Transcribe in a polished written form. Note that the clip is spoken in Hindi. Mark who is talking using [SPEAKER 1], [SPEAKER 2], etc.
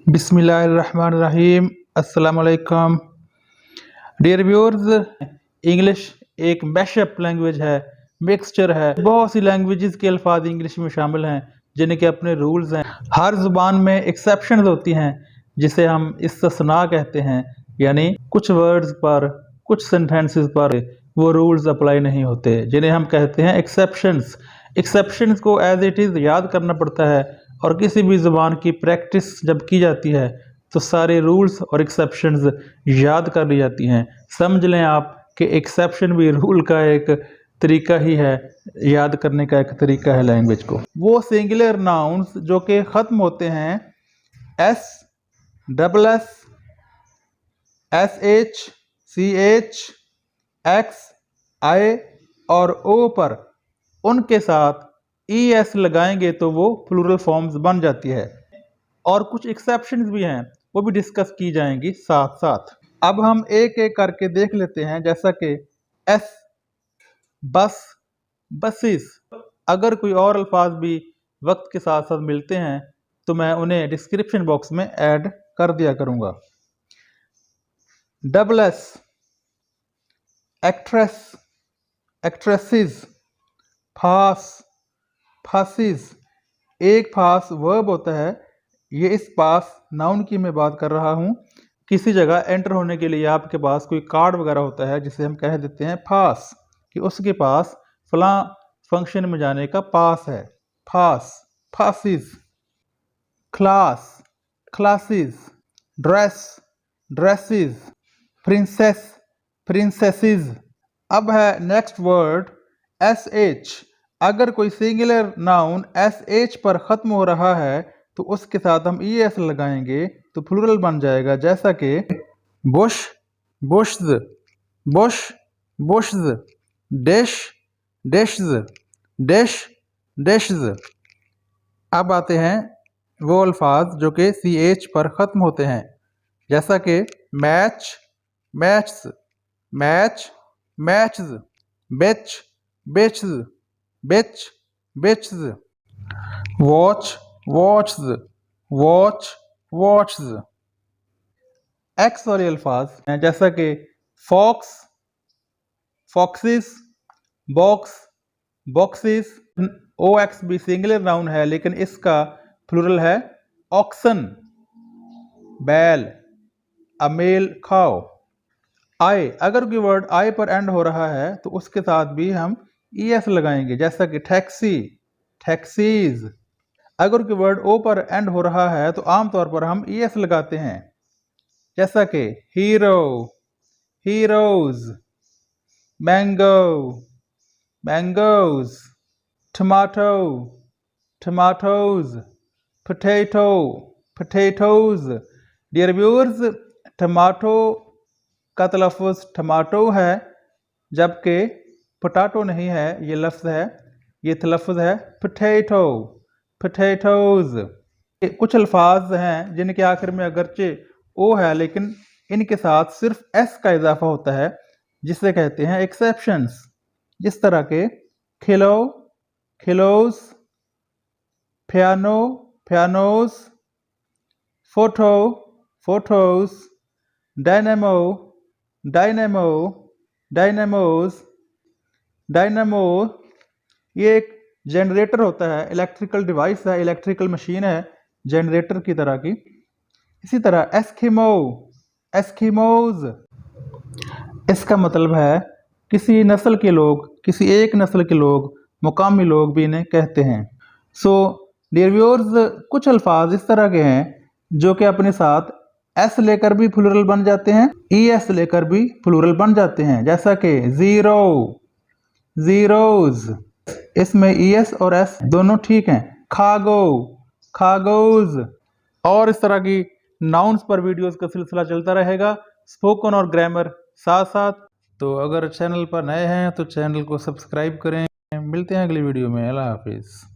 [SPEAKER 1] बिस्मिल्लाहिर्रहमानिर्रहीम। अस्सलाम वालेकुम डियर व्यूअर्स। इंग्लिश एक मैशअप लैंग्वेज है, मिक्सचर है। बहुत सी लैंग्वेजेस के अल्फाज इंग्लिश में शामिल हैं जिनके के अपने रूल्स हैं। हर ज़ुबान में एक्सेप्शंस होती हैं जिसे हम इस्तिस्ना कहते हैं, यानी कुछ वर्ड्स पर, कुछ सेंटेंसेस पर वो रूल्स अप्लाई नहीं होते, जिन्हें हम कहते हैं एक्सेप्शंस। एक्सेप्शंस को एज इट इज़ याद करना पड़ता है, और किसी भी ज़ुबान की प्रैक्टिस जब की जाती है तो सारे रूल्स और एक्सेप्शंस याद कर ली जाती हैं। समझ लें आप कि एक्सेप्शन भी रूल का एक तरीका ही है, याद करने का एक तरीका है लैंग्वेज को। वो सिंगुलर नाउन्स जो कि ख़त्म होते हैं S, double S, S H, C H, X, I और ओ पर, उनके साथ ई एस लगाएंगे तो वो प्लूरल फॉर्म्स बन जाती है। और कुछ एक्सेप्शंस भी हैं, वो भी डिस्कस की जाएंगी साथ साथ। अब हम एक एक करके देख लेते हैं, जैसा कि एस, बस, बसेस। अगर कोई और अल्फाज भी वक्त के साथ साथ मिलते हैं तो मैं उन्हें डिस्क्रिप्शन बॉक्स में ऐड कर दिया करूंगा। डबल एस, एक्ट्रेस, एक्ट्रेसेस, फास, फासिस। एक फास वर्ब होता है, ये इस पास नाउन की मैं बात कर रहा हूँ। किसी जगह एंटर होने के लिए आपके पास कोई कार्ड वगैरह होता है जिसे हम कह देते हैं फास, कि उसके पास फलां फंक्शन में जाने का पास है। फास, fascist. Class, classes. Dress, dresses. Princess, princesses. अब है नेक्स्ट वर्ड एस एच। अगर कोई सिंगुलर नाउन एस एच पर ख़त्म हो रहा है तो उसके साथ हम ई एस लगाएंगे तो प्लूरल बन जाएगा, जैसा कि bush, bushes, bush, bushes. Dish, dishes, dish, dishes. अब आते हैं वो अल्फाज जो कि सी एच पर ख़त्म होते हैं, जैसा कि match, matches, match, matches. Beach, beaches, beach, beaches. Watch, watches, watch, watches. X वाले अल्फाज हैं, जैसा कि fox, foxes, box, boxes. O X भी सिंगुलर नाउन है लेकिन इसका प्लूरल है ऑक्सन, बैल, अमेल, खाओ। आई, अगर कोई वर्ड आई पर एंड हो रहा है तो उसके साथ भी हम ई एस लगाएंगे, जैसा कि टैक्सी, टैक्सीज। अगर कोई वर्ड ओ पर एंड हो रहा है तो आमतौर पर हम ई एस लगाते हैं, जैसा कि hero, heroes. Mango, mangoes. Tomato, tomatoes. Potato, potatoes. Dear viewers, tomato का तलफ़ुज़ टमाटो है, जबकि पोटैटो नहीं है, ये लफ्ज़ है, ये तलफ़ुज़ है पोटैटो, पोटैटोज। कुछ अल्फाज हैं जिनके आखिर में अगरचे ओ है लेकिन इनके साथ सिर्फ एस का इजाफा होता है, जिसे कहते हैं एक्सेप्शंस, जिस तरह के kilo, kilos, piano, pianos. Photo, photos. Dynamo, dynamo, dynamos, dynamo. ये एक जनरेटर होता है, इलेक्ट्रिकल डिवाइस है, इलेक्ट्रिकल मशीन है, जनरेटर की तरह की। इसी तरह एस्किमो, एस्किमोज। इसका मतलब है किसी नस्ल के लोग, किसी एक नस्ल के लोग, मुकामी लोग भी इन्हें कहते हैं। सो डियर व्यूअर्स, कुछ अल्फाज इस तरह के हैं जो कि अपने साथ एस लेकर भी प्लूरल बन जाते हैं, ई एस लेकर भी प्लूरल बन जाते हैं, जैसा कि जीरो, जीरोज। इसमें ई एस और एस दोनों ठीक हैं। खागो, खागोज। और इस तरह की नाउन्स पर वीडियोस का सिलसिला चलता रहेगा, स्पोकन और ग्रामर साथ साथ। तो अगर चैनल पर नए हैं तो चैनल को सब्सक्राइब करें। मिलते हैं अगली वीडियो में। अल्लाह हाफिज़।